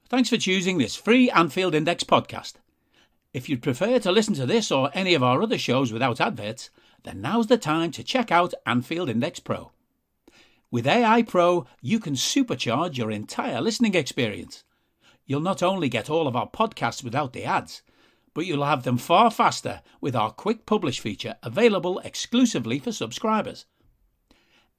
Thanks for choosing this free Anfield Index podcast. If you'd prefer to listen to this or any of our other shows without adverts, then now's the time to check out Anfield Index Pro. With AI Pro, you can supercharge your entire listening experience. You'll not only get all of our podcasts without the ads, but you'll have them far faster with our quick publish feature available exclusively for subscribers.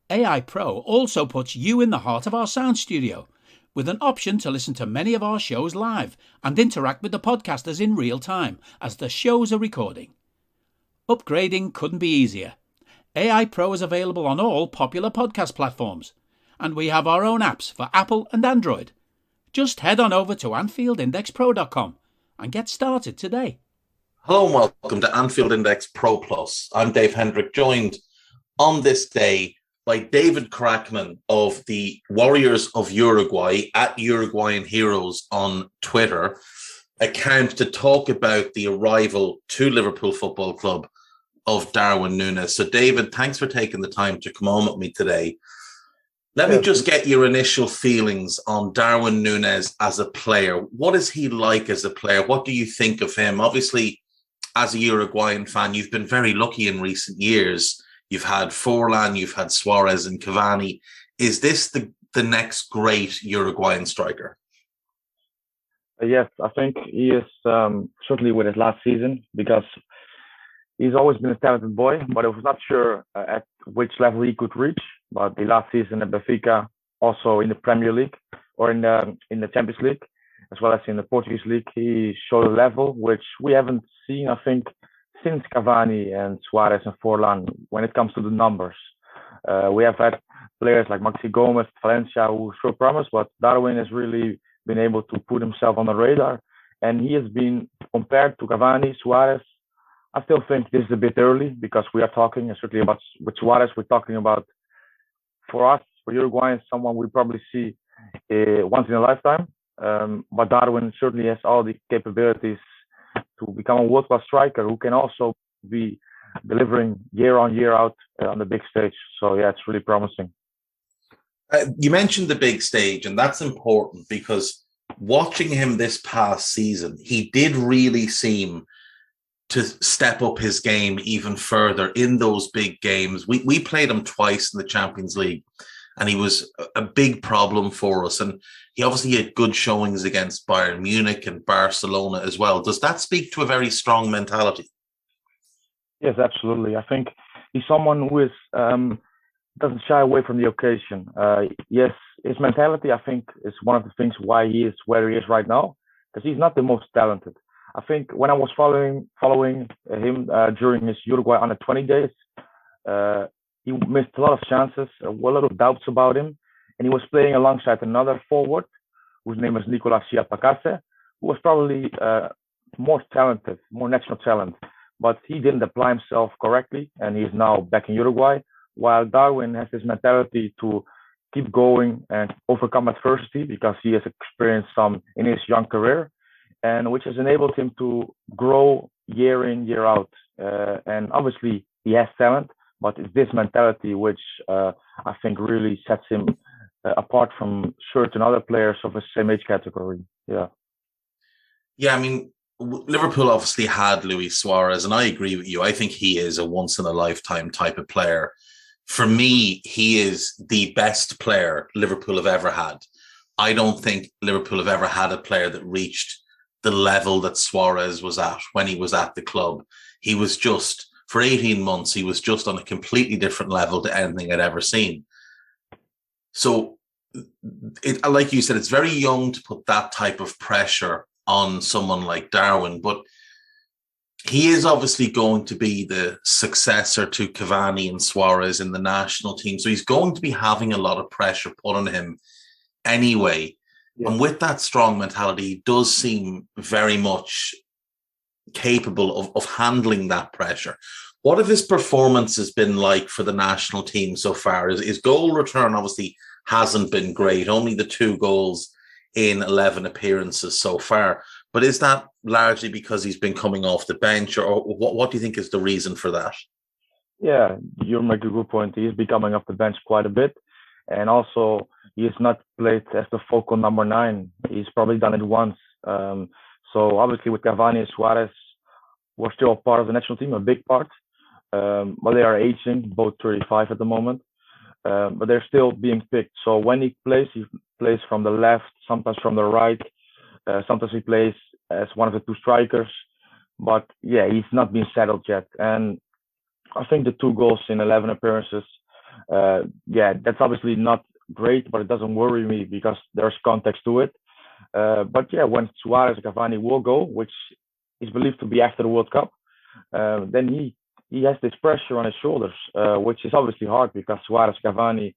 AI Pro also puts you in the heart of our sound studio, with an option to listen to many of our shows live and interact with the podcasters in real time as the shows are recording. Upgrading couldn't be easier. AI Pro is available on all popular podcast platforms, and we have our own apps for Apple and Android. Just head on over to AnfieldIndexPro.com and get started today. Hello and welcome to Anfield Index Pro Plus. I'm Dave Hendrick, joined on this day by David Kraakman of the Warriors of Uruguay at Uruguayan Heroes on Twitter account to talk about the arrival to Liverpool Football Club of Darwin Nunez. So David, thanks for taking the time to come on with me today. Let me just get your initial feelings on Darwin Nunez as a player. What is he like as a player? What do you think of him? Obviously, as a Uruguayan fan, you've been very lucky in recent years. You've had Forlan, you've had Suarez and Cavani. Is this the next great Uruguayan striker? Yes, I think he is certainly with his last season, because he's always been a talented boy, but I was not sure at which level he could reach. But the last season at Benfica, also in the Premier League or in the Champions League, as well as in the Portuguese League, he showed a level which we haven't seen, I think, since Cavani and Suarez and Forlan when it comes to the numbers. We have had players like Maxi Gomez, Valencia, who show promise, but Darwin has really been able to put himself on the radar, and he has been compared to Cavani, Suarez. I still think this is a bit early, because we are talking, certainly about with Suarez, we're talking about, for us, for Uruguayans, someone we probably see once in a lifetime. But Darwin certainly has all the capabilities to become a world-class striker who can also be delivering year on, year out on the big stage. So, yeah, it's really promising. You mentioned the big stage, and that's important because watching him this past season, he did really seem to step up his game even further in those big games. We played him twice in the Champions League, and he was a big problem for us. And he obviously had good showings against Bayern Munich and Barcelona as well. Does that speak to a very strong mentality? Yes, absolutely. I think he's someone who is doesn't shy away from the occasion. Yes, his mentality, I think, is one of the things why he is where he is right now, because he's not the most talented. I think when I was following him during his Uruguay under 20 days, he missed a lot of chances, a lot of doubts about him, and he was playing alongside another forward, whose name is Nicolas Chiapacase, who was probably more talented, more natural talent, but he didn't apply himself correctly, and he's now back in Uruguay, while Darwin has this mentality to keep going and overcome adversity, because he has experienced some in his young career, and which has enabled him to grow year in, year out. And obviously, he has talent, but it's this mentality which I think really sets him apart from certain other players of the same age category. Yeah. Yeah, I mean, Liverpool obviously had Luis Suarez, and I agree with you. I think he is a once-in-a-lifetime type of player. For me, he is the best player Liverpool have ever had. I don't think Liverpool have ever had a player that reached the level that Suarez was at when he was at the club. He was just, for 18 months, he was just on a completely different level to anything I'd ever seen. So, like you said, it's very young to put that type of pressure on someone like Darwin, but he is obviously going to be the successor to Cavani and Suarez in the national team. So he's going to be having a lot of pressure put on him anyway. Yeah. And with that strong mentality, he does seem very much capable of handling that pressure. What have his performances been like for the national team so far? His goal return obviously hasn't been great, only the 2 goals in 11 appearances so far. But is that largely because he's been coming off the bench, or what do you think is the reason for that? Yeah, you make a good point. He's been coming off the bench quite a bit. And also, he has not played as the focal number 9. He's probably done it once. So obviously with Cavani and Suarez, we're still a part of the national team, a big part. But they are aging, both 35 at the moment. But they're still being picked. So when he plays from the left, sometimes from the right. Sometimes he plays as one of the 2 strikers. But yeah, he's not been settled yet. And I think the 2 goals in 11 appearances, that's obviously not great, but it doesn't worry me because there's context to it. But yeah, when Suarez and Cavani will go, which is believed to be after the World Cup, then he has this pressure on his shoulders, which is obviously hard because Suarez and Cavani,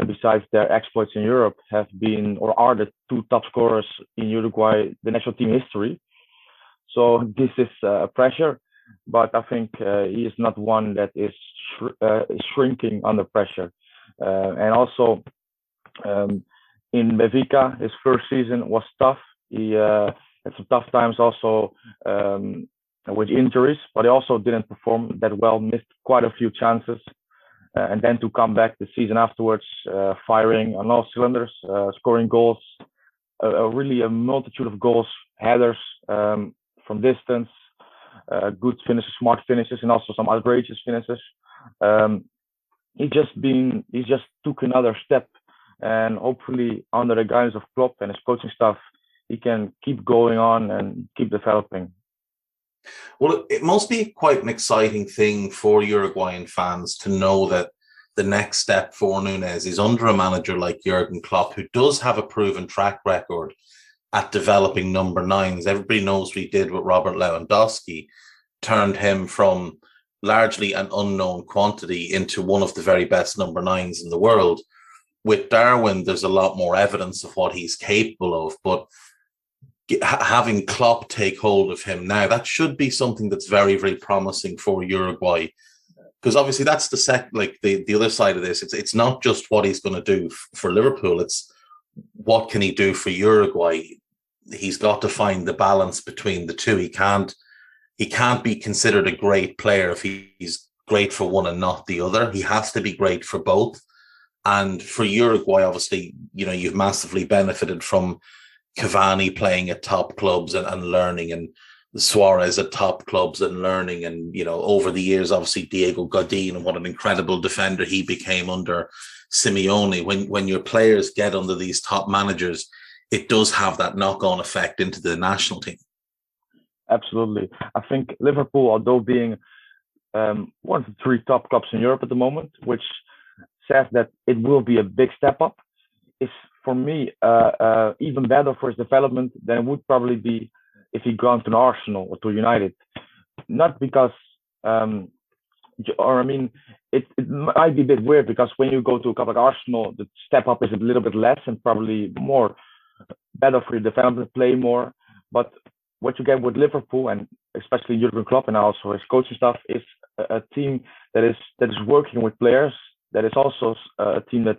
besides their exploits in Europe, have been or are the 2 top scorers in Uruguay, the national team history. So this is pressure, but I think he is not one that is shrinking under pressure. And also in Benfica, his first season was tough. He had some tough times also with injuries, but he also didn't perform that well, missed quite a few chances. And then to come back the season afterwards, firing on all cylinders, scoring goals, really a multitude of goals, headers from distance, good finishes, smart finishes, and also some outrageous finishes. He just took another step, and hopefully under the guidance of Klopp and his coaching staff, he can keep going on and keep developing. Well, it must be quite an exciting thing for Uruguayan fans to know that the next step for Nunez is under a manager like Jurgen Klopp, who does have a proven track record at developing number 9s. Everybody knows what he did with Robert Lewandowski, turned him from largely an unknown quantity into one of the very best number 9s in the world. With Darwin, there's a lot more evidence of what he's capable of, but having Klopp take hold of him now, that should be something that's very, very promising for Uruguay. Because obviously that's the other side of this. It's not just what he's going to do for Liverpool. It's what can he do for Uruguay. He's got to find the balance between the 2. He can't be considered a great player if he's great for one and not the other. He has to be great for both. And for Uruguay, obviously, you've massively benefited from Cavani playing at top clubs and learning, and Suarez at top clubs and learning. And, over the years, obviously, Diego Godin, and what an incredible defender he became under Simeone. When your players get under these top managers, it does have that knock-on effect into the national team. Absolutely. I think Liverpool, although being one of the 3 top clubs in Europe at the moment, which says that it will be a big step up, is for me even better for his development than it would probably be if he'd gone to an Arsenal or to United. Not because, it might be a bit weird because when you go to a club like Arsenal, the step up is a little bit less and probably more better for your development, play more. But what you get with Liverpool, and especially Jurgen Klopp and also his coaching staff, is a team that is working with players. That is also a team that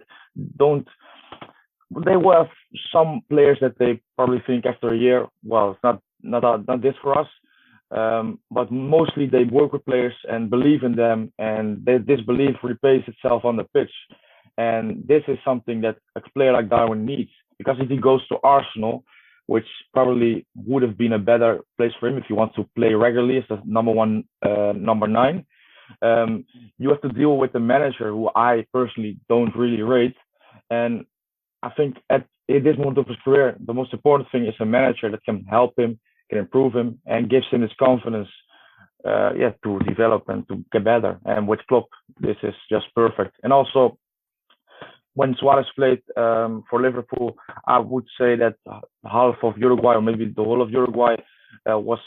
they will have some players that they probably think after a year, well, it's not this for us. But mostly they work with players and believe in them, and this belief repays itself on the pitch. And this is something that a player like Darwin needs, because if he goes to Arsenal, which probably would have been a better place for him if he wants to play regularly as the number 9, you have to deal with the manager who I personally don't really rate. And I think at this moment of his career, the most important thing is a manager that can help him, can improve him, and gives him this confidence to develop and to get better. And with Klopp, this is just perfect. And also, when Suarez played for Liverpool, I would say that half of Uruguay, or maybe the whole of Uruguay, was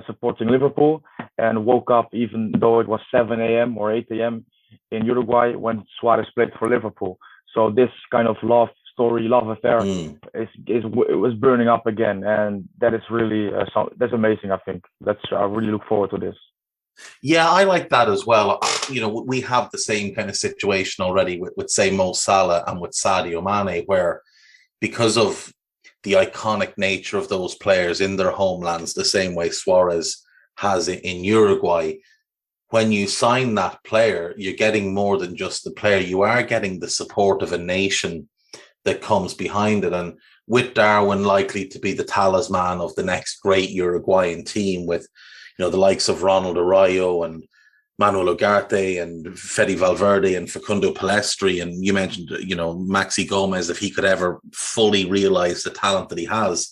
supporting Liverpool and woke up even though it was 7 a.m. or 8 a.m. in Uruguay when Suarez played for Liverpool. So this kind of love affair it was burning up again, and that is really that's amazing. I think I really look forward to this. Yeah, I like that as well. We have the same kind of situation already with say Mo Salah and with Sadio Mane, where because of the iconic nature of those players in their homelands, the same way Suarez has it in Uruguay, when you sign that player, you're getting more than just the player. You are getting the support of a nation that comes behind it. And with Darwin likely to be the talisman of the next great Uruguayan team, with the likes of Ronald Arroyo and Manuel Ugarte and Fede Valverde and Facundo Palestri, and you mentioned Maxi Gomez, if he could ever fully realize the talent that he has,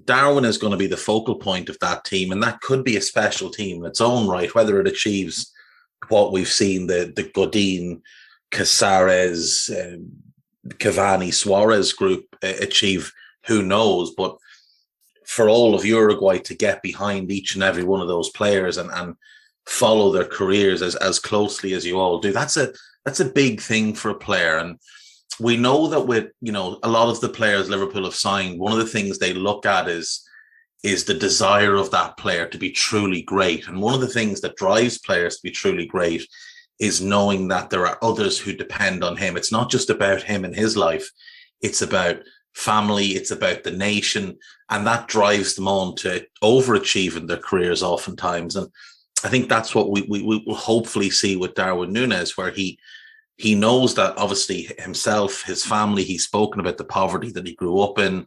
Darwin is going to be the focal point of that team, and that could be a special team in its own right. Whether it achieves what we've seen the Godin, Casares, Cavani, Suarez group achieve, who knows? But for all of Uruguay to get behind each and every one of those players and follow their careers as closely as you all do, that's a big thing for a player. And we know that with a lot of the players Liverpool have signed, one of the things they look at is the desire of that player to be truly great. And one of the things that drives players to be truly great is knowing that there are others who depend on him. It's not just about him and his life. It's about family. It's about the nation. And that drives them on to overachieve in their careers oftentimes. And I think that's what we will hopefully see with Darwin Nunez, where he knows that obviously himself, his family, he's spoken about the poverty that he grew up in,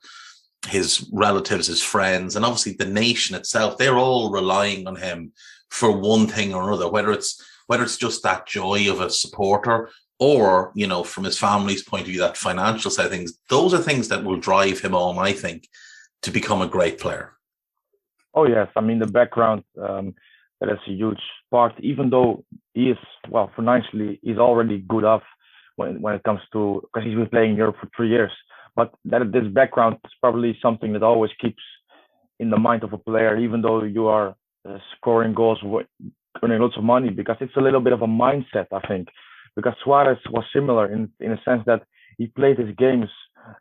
his relatives, his friends, and obviously the nation itself, they're all relying on him for one thing or another, whether it's just that joy of a supporter or, from his family's point of view, that financial side of things. Those are things that will drive him on, I think, to become a great player. Oh, yes. I mean, the background, that is a huge part, even though he is, financially, he's already good off when it comes to, because he's been playing in Europe for 3 years. But this background is probably something that always keeps in the mind of a player, even though you are scoring goals, earning lots of money, because it's a little bit of a mindset, I think. Because Suarez was similar in a sense that he played his games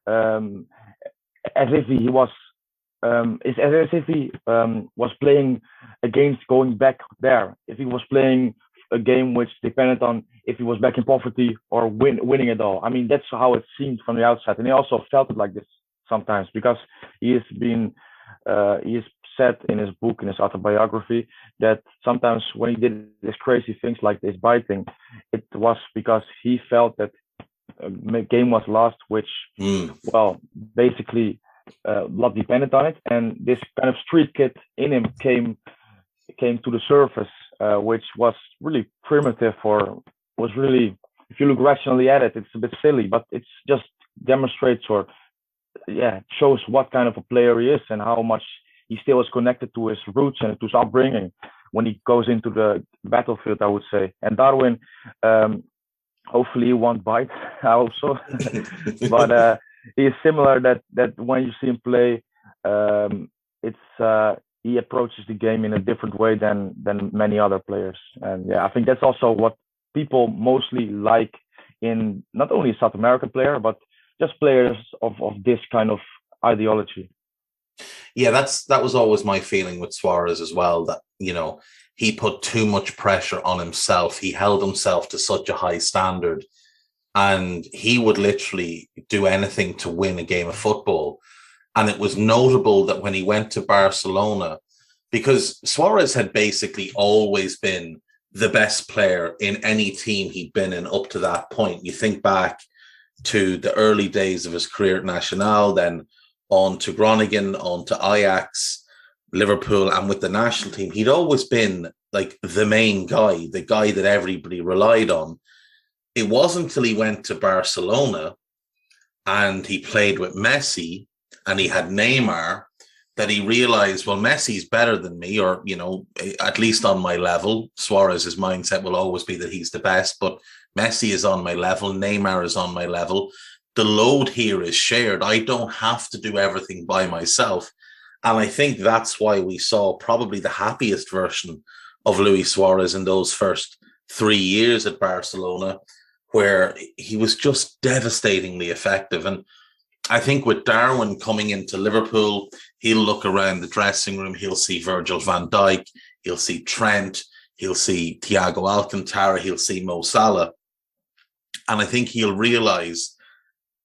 as if he was was playing against going back there. If he was playing a game which depended on if he was back in poverty or winning it all. I mean, that's how it seemed from the outside. And he also felt it like this sometimes, because he has said in his book, in his autobiography, that sometimes when he did these crazy things like this biting, it was because he felt that a game was lost, which, basically a lot depended on it. And this kind of street kid in him came to the surface, which was really primitive, or was really, if you look rationally at it, it's a bit silly, but it's just demonstrates shows what kind of a player he is and how much he still is connected to his roots and to his upbringing when he goes into the battlefield, I would say. And Darwin, hopefully he won't bite, I hope so. But he is similar, that when you see him play, he approaches the game in a different way than many other players. And I think that's also what people mostly like in not only a South American player, but just players of this kind of ideology. Yeah, that was always my feeling with Suarez as well, that, he put too much pressure on himself. He held himself to such a high standard, and he would literally do anything to win a game of football. And it was notable that when he went to Barcelona, because Suarez had basically always been the best player in any team he'd been in up to that point. You think back to the early days of his career at Nacional, then on to Groningen, on to Ajax, Liverpool, and with the national team, he'd always been like the main guy, the guy that everybody relied on. It wasn't until he went to Barcelona and he played with Messi and he had Neymar that he realized, well, Messi's better than me, or, at least on my level. Suarez's mindset will always be that he's the best, but Messi is on my level, Neymar is on my level. The load here is shared. I don't have to do everything by myself. And I think that's why we saw probably the happiest version of Luis Suarez in those first 3 years at Barcelona, where he was just devastatingly effective. And I think with Darwin coming into Liverpool, he'll look around the dressing room, he'll see Virgil van Dijk, he'll see Trent, he'll see Thiago Alcantara, he'll see Mo Salah. And I think he'll realise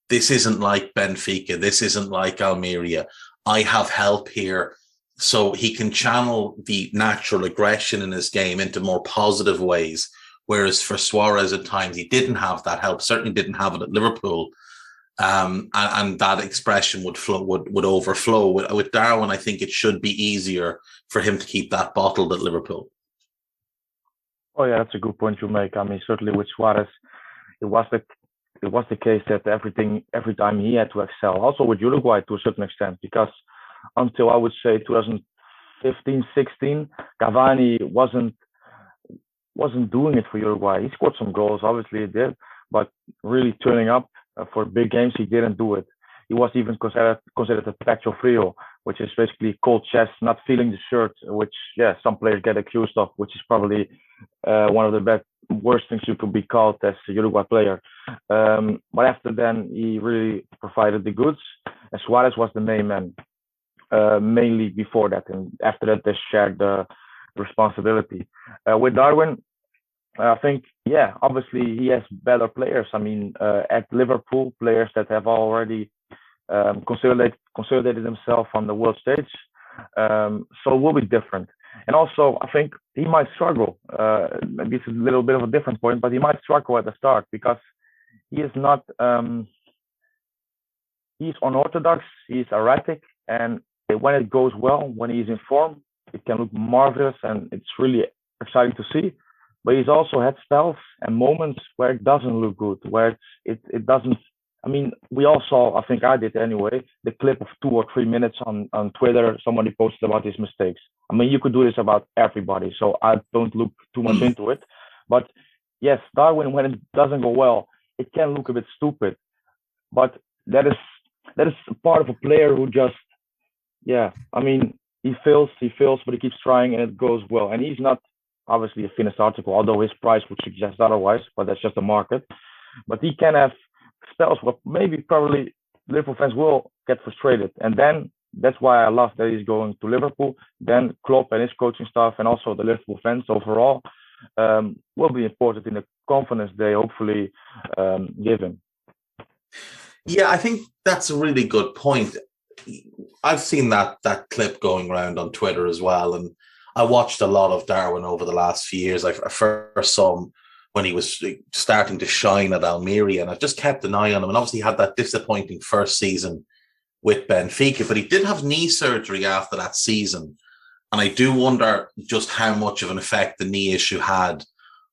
this isn't like Benfica, this isn't like Almeria. I have help here. So he can channel the natural aggression in his game into more positive ways. Whereas for Suarez at times, he didn't have that help, certainly didn't have it at Liverpool. and that expression would overflow. With Darwin, I think it should be easier for him to keep that bottled at Liverpool. Oh yeah, that's a good point you make. I mean, certainly with Suarez, it was the case that every time he had to excel. Also with Uruguay to a certain extent, because until I would say 2015, 16, Cavani wasn't doing it for Uruguay. He scored some goals, obviously he did, but really turning up for big games, he didn't do it. He was even considered a pecho frio, which is basically cold chest, not feeling the shirt, which some players get accused of, which is probably one of the worst things you could be called as a Uruguay player. But after then, he really provided the goods, and Suarez was the main man, mainly before that, and after that they shared the responsibility. With Darwin, I think, obviously he has better players. I mean, at Liverpool, players that have already consolidated themselves on the world stage. So it will be different. And also, I think he might struggle. Maybe it's a little bit of a different point, but he might struggle at the start because he is not. He's unorthodox. He's erratic, and when it goes well, when he's in form, it can look marvelous, and it's really exciting to see. But he's also had spells and moments where it doesn't look good, where it doesn't. I mean, we all saw, I think I did anyway, the clip of 2 or 3 minutes on Twitter. Somebody posted about his mistakes. I mean, you could do this about everybody, so I don't look too much into it. But yes, Darwin, when it doesn't go well, it can look a bit stupid. But that is part of a player who just, I mean, he fails, but he keeps trying and it goes well. And he's not obviously a finished article, although his price would suggest otherwise, but that's just the market. But he can have spells where probably Liverpool fans will get frustrated. And then that's why I love that he's going to Liverpool. Then Klopp and his coaching staff and also the Liverpool fans overall will be important in the confidence they hopefully give him. Yeah, I think that's a really good point. I've seen that clip going around on Twitter as well, and I watched a lot of Darwin over the last few years. I first saw him when he was starting to shine at Almeria, and I've just kept an eye on him. And obviously he had that disappointing first season with Benfica, but he did have knee surgery after that season. And I do wonder just how much of an effect the knee issue had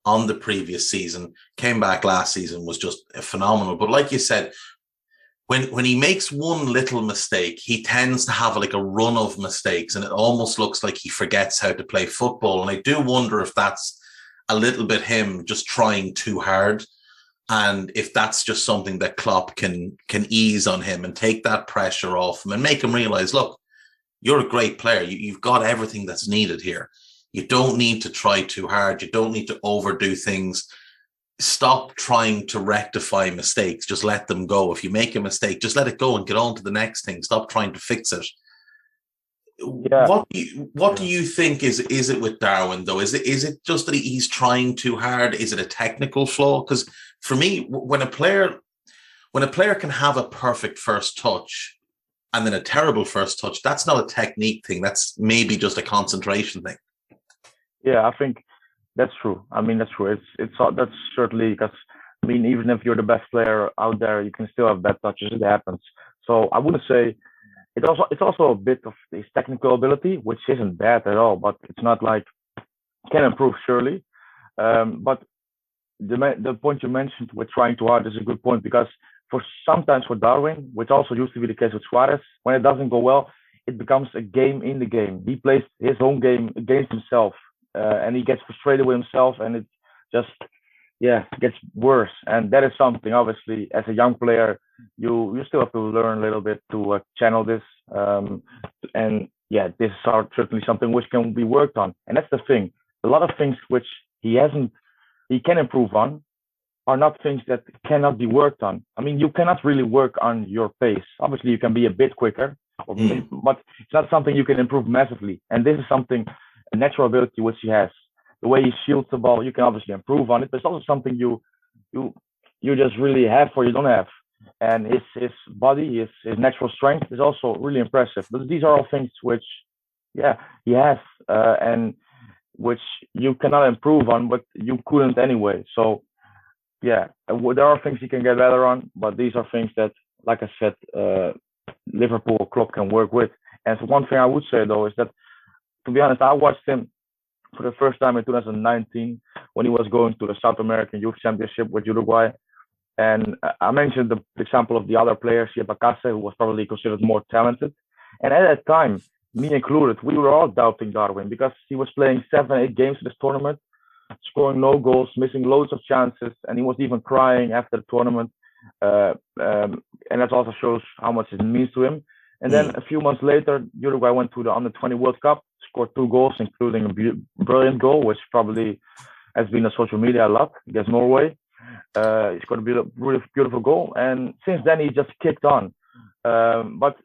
on the previous season. Came back last season, was just phenomenal. But like you said, when he makes one little mistake, he tends to have like a run of mistakes, and it almost looks like he forgets how to play football. And I do wonder if that's a little bit him just trying too hard, and if that's just something that Klopp can ease on him and take that pressure off him and make him realize, look, you're a great player. You've got everything that's needed here. You don't need to try too hard. You don't need to overdo things. Stop trying to rectify mistakes. Just let them go. If you make a mistake, just let it go and get on to the next thing. Stop trying to fix it. Yeah. What do you think is it with Darwin though? Is it just that he's trying too hard? Is it a technical flaw? Because for me, when a player can have a perfect first touch and then a terrible first touch, that's not a technique thing. That's maybe just a concentration thing. Yeah, I think that's true. I mean, that's true. That's certainly, because I mean, even if you're the best player out there, you can still have bad touches. It happens. So I wouldn't say it's also a bit of his technical ability, which isn't bad at all, but it's not like can improve surely. But the point you mentioned with trying too hard is a good point, because sometimes for Darwin, which also used to be the case with Suarez, when it doesn't go well, it becomes a game in the game. He plays his own game against himself, and he gets frustrated with himself, and it just gets worse. And that is something, obviously, as a young player, you still have to learn a little bit to channel this. And this is certainly something which can be worked on. And that's the thing. A lot of things which he can improve on are not things that cannot be worked on. I mean, you cannot really work on your pace. Obviously, you can be a bit quicker, but it's not something you can improve massively. And this is something, a natural ability which he has. The way he shields the ball, you can obviously improve on it, but it's also something you just really have or you don't have. And his body, his natural strength is also really impressive. But these are all things which, he has, and which you cannot improve on, but you couldn't anyway. So, there are things you can get better on, but these are things that, like I said, Liverpool club can work with. And so one thing I would say though is that, to be honest, I watched him for the first time in 2019 when he was going to the South American Youth Championship with Uruguay. And I mentioned the example of the other players, Bakase, who was probably considered more talented. And at that time, me included, we were all doubting Darwin because he was playing 7-8 games in this tournament, scoring no goals, missing loads of chances, and he was even crying after the tournament. And that also shows how much it means to him. And then a few months later, Uruguay went to the Under-20 World Cup, scored 2 goals, including a brilliant goal, which probably has been on social media a lot against Norway. He scored a really beautiful goal. And since then, he just kicked on. But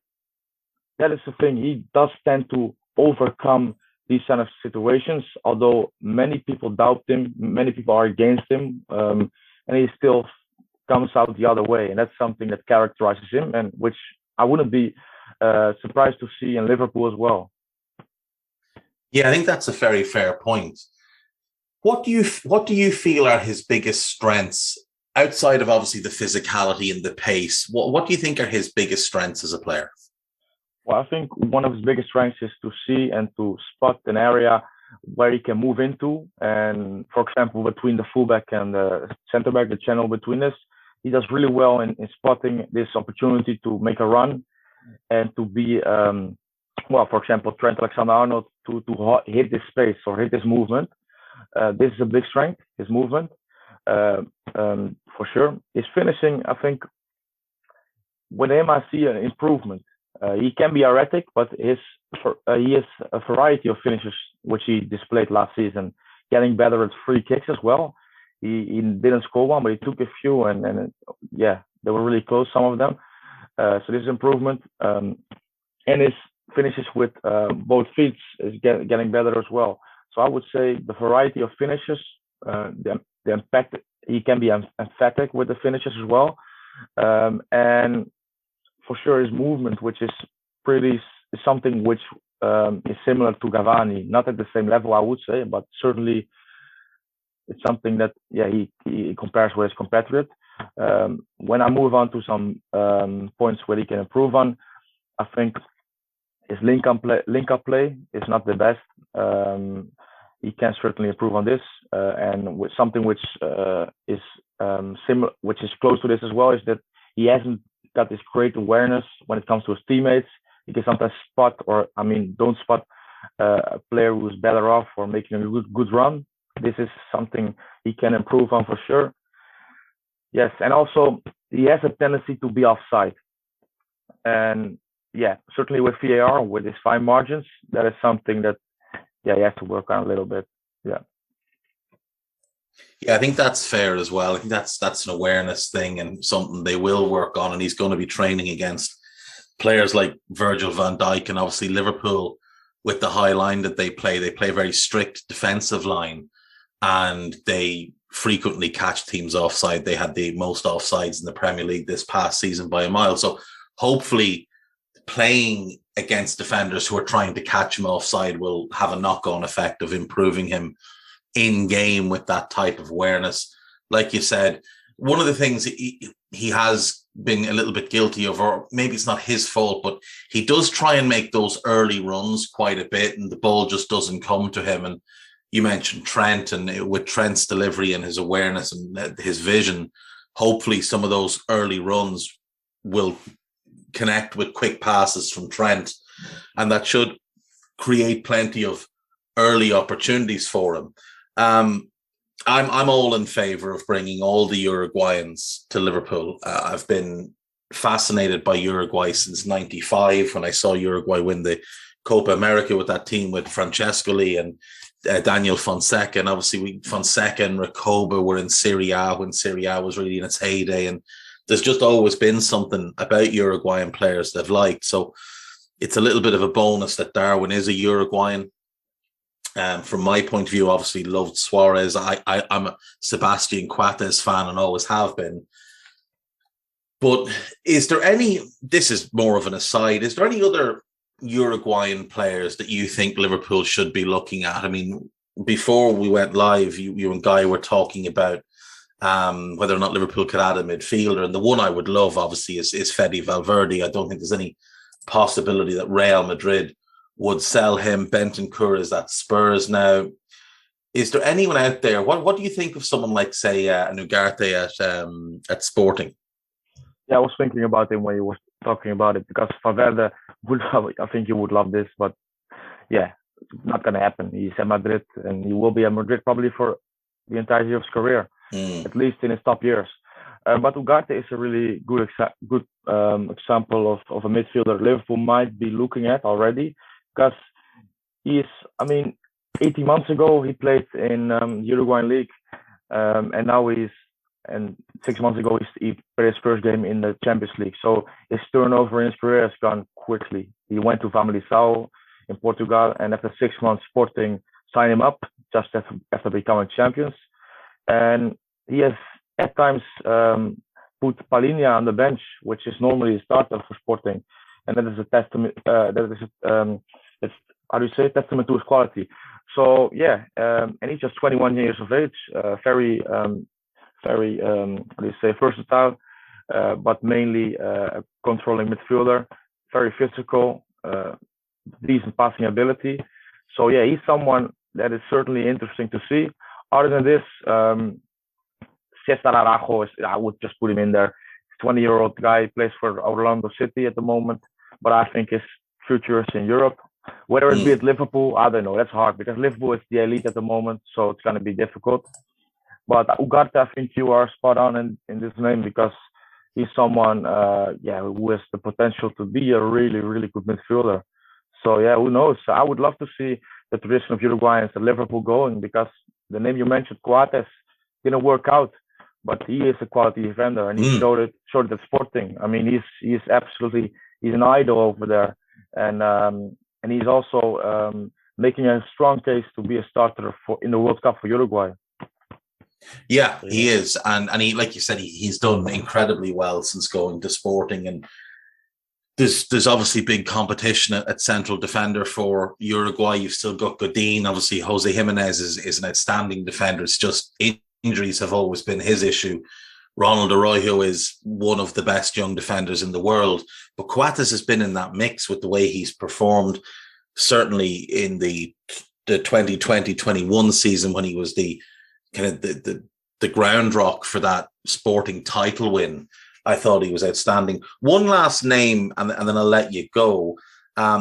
that is the thing. He does tend to overcome these kind of situations, although many people doubt him, many people are against him, and he still comes out the other way. And that's something that characterizes him, and which I wouldn't be surprised to see in Liverpool as well. Yeah, I think that's a very fair point. What do you feel are his biggest strengths outside of obviously the physicality and the pace? What do you think are his biggest strengths as a player? Well, I think one of his biggest strengths is to see and to spot an area where he can move into. And for example, between the fullback and the centre back, the channel between this, he does really well in spotting this opportunity to make a run and to be, for example, Trent Alexander-Arnold to hit this space or hit this movement. This is a big strength, his movement, for sure. His finishing, I think, with him, I see an improvement. He can be erratic, but he has a variety of finishes, which he displayed last season, getting better at free kicks as well. He didn't score one, but he took a few, and they were really close, some of them. So this is improvement. And his finishes with both feet is getting better as well. So I would say the variety of finishes, the impact, he can be emphatic with the finishes as well. And for sure, his movement, which is something which is similar to Cavani, not at the same level, I would say, but certainly it's something that he compares with his compatriot. When I move on to some points where he can improve on, I think his link up play is not the best. He can certainly improve on this, and with something which is similar, which is close to this as well, is that he hasn't got this great awareness when it comes to his teammates. He can sometimes don't spot a player who's better off or making a good run. This is something he can improve on for sure. Yes, and also he has a tendency to be offside. And certainly with VAR, with his fine margins, that is something that he has to work on a little bit. Yeah, I think that's fair as well. I think that's an awareness thing and something they will work on. And he's going to be training against players like Virgil van Dijk, and obviously Liverpool, with the high line that they play a very strict defensive line, and they frequently catch teams offside. They had the most offsides in the Premier League this past season by a mile. So hopefully playing against defenders who are trying to catch him offside will have a knock-on effect of improving him in game with that type of awareness. Like you said, one of the things he has been a little bit guilty of, or maybe it's not his fault, but he does try and make those early runs quite a bit, and the ball just doesn't come to him. And you mentioned Trent, and with Trent's delivery and his awareness and his vision, hopefully some of those early runs will connect with quick passes from Trent, and that should create plenty of early opportunities for him. I'm all in favor of bringing all the Uruguayans to Liverpool. I've been fascinated by Uruguay since '95 when I saw Uruguay win the Copa America with that team with Francescoli and Daniel Fonseca. And obviously Fonseca and Recoba were in Serie A when Serie A was really in its heyday. And there's just always been something about Uruguayan players they've liked. So it's a little bit of a bonus that Darwin is a Uruguayan. From my point of view, obviously loved Suarez. I'm a Sebastian Coates fan and always have been. But is there this is more of an aside, is there any other Uruguayan players that you think Liverpool should be looking at? I mean, before we went live, you and Guy were talking about whether or not Liverpool could add a midfielder. And the one I would love, obviously, is Fede Valverde. I don't think there's any possibility that Real Madrid would sell him. Bentancur is at Spurs now. Is there anyone out there? What do you think of someone like, say, an Ugarte at Sporting? Yeah, I was thinking about him when you were talking about it, because Valverde I think you would love this, but yeah, it's not going to happen. He's at Madrid, and he will be at Madrid probably for the entirety of his career, at least in his top years. But Ugarte is a really good example of a midfielder Liverpool might be looking at already, because he's, 18 months ago he played in Uruguayan league, and now and 6 months ago he played his first game in the Champions League. So his turnover in his career has gone quickly. He went to Famalicão in Portugal, and after 6 months, Sporting signed him up just after becoming champions. And he has at times put Palhinha on the bench, which is normally a starter for Sporting, and that is a testament. Testament to his quality. So yeah, and he's just 21 years of age, very versatile, but mainly controlling midfielder, very physical, decent passing ability. So yeah, he's someone that is certainly interesting to see. Other than this, Cesar Araujo, I would just put him in there. 20-year-old guy, plays for Orlando City at the moment, but I think his future is in Europe. Whether it be at Liverpool, I don't know. That's hard, because Liverpool is the elite at the moment, so it's going to be difficult. But Ugarte, I think you are spot on in this name, because he's someone, who has the potential to be a really, really good midfielder. So yeah, who knows? I would love to see the tradition of Uruguayans at Liverpool going, because the name you mentioned, Coates, didn't work out, but he is a quality defender, and he showed it at Sporting. He's an idol over there, and he's also making a strong case to be a starter in the World Cup for Uruguay. Yeah, he is, and he, like you said, he's done incredibly well since going to Sporting, and there's obviously big competition at central defender for Uruguay. You've still got Godin. Obviously, Jose Jimenez is an outstanding defender. It's just injuries have always been his issue. Ronald Araujo is one of the best young defenders in the world, but Coates has been in that mix with the way he's performed, certainly in the 2020-21 season, when he was the kind of the ground rock for that Sporting title win. I thought he was outstanding. One last name, and then I'll let you go.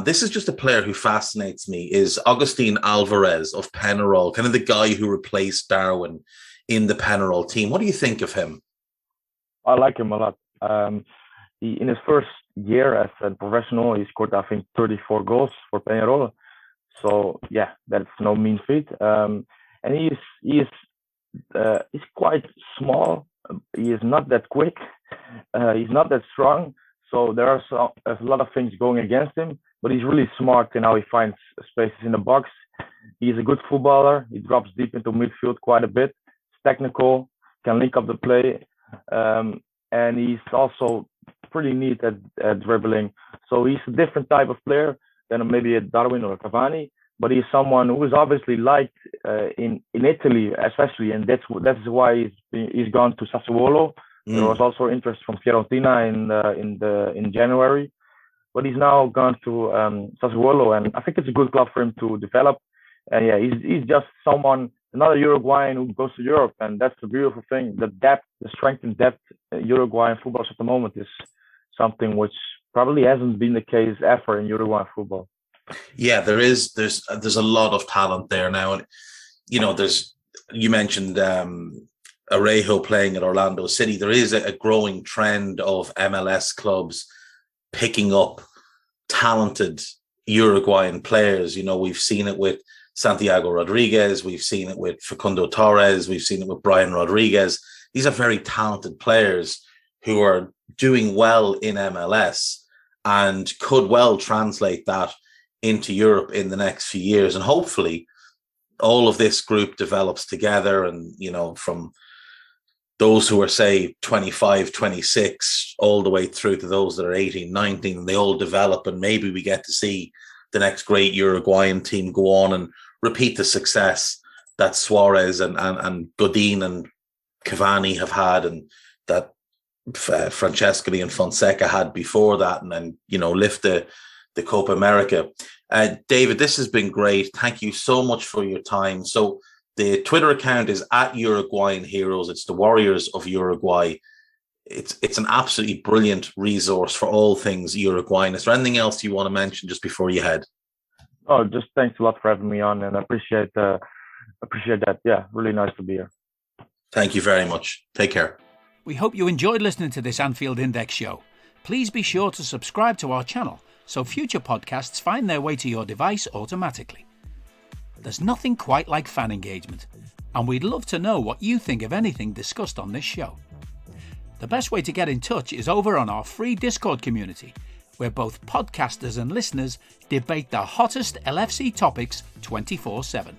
This is just a player who fascinates me, is Agustin Alvarez of Penarol, kind of the guy who replaced Darwin in the Penarol team. What do you think of him? I like him a lot. In his first year as a professional, he scored, I think, 34 goals for Penarol. So yeah, that's no mean feat. And he's quite small. He is not that quick. He's not that strong. So there's a lot of things going against him. But he's really smart in how he finds spaces in the box. He's a good footballer. He drops deep into midfield quite a bit. He's technical, can link up the play. And he's also pretty neat at dribbling. So he's a different type of player than maybe a Darwin or a Cavani, but he's someone who is obviously liked in Italy, especially, and that's why he's gone to Sassuolo. There was also interest from Fiorentina in January, but he's now gone to Sassuolo, and I think it's a good club for him to develop. And yeah, he's just another Uruguayan who goes to Europe, and that's the beautiful thing. The depth, the strength and depth Uruguayan football at the moment is something which probably hasn't been the case ever in Uruguayan football. Yeah, there's a lot of talent there now, and you mentioned Araujo playing at Orlando City. There is a growing trend of MLS clubs picking up talented Uruguayan players. We've seen it with Santiago Rodriguez, we've seen it with Facundo Torres, we've seen it with Brian Rodriguez. These are very talented players who are doing well in MLS and could well translate that into Europe in the next few years. And hopefully all of this group develops together, and, from those who are, say, 25, 26, all the way through to those that are 18, 19, and they all develop, and maybe we get to see the next great Uruguayan team go on and repeat the success that Suarez and Godin and Cavani have had and that Francescoli and Fonseca had before that, and then, lift the Copa America. David, this has been great. Thank you so much for your time. So the Twitter account is at Uruguayan Heroes. It's the Warriors of Uruguay. It's an absolutely brilliant resource for all things Uruguayan. Is there anything else you want to mention just before you head? Oh, just thanks a lot for having me on, and I appreciate that. Yeah, really nice to be here. Thank you very much. Take care. We hope you enjoyed listening to this Anfield Index show. Please be sure to subscribe to our channel so future podcasts find their way to your device automatically. There's nothing quite like fan engagement, and we'd love to know what you think of anything discussed on this show. The best way to get in touch is over on our free Discord community, where both podcasters and listeners debate the hottest LFC topics 24/7.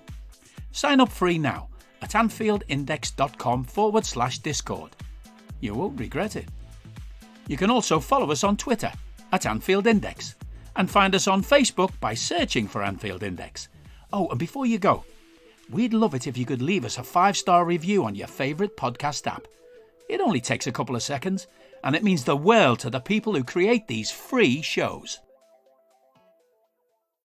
Sign up free now at AnfieldIndex.com/Discord. You won't regret it. You can also follow us on Twitter at Anfield Index and find us on Facebook by searching for Anfield Index. Oh, and before you go, we'd love it if you could leave us a 5-star review on your favourite podcast app. It only takes a couple of seconds, and it means the world to the people who create these free shows.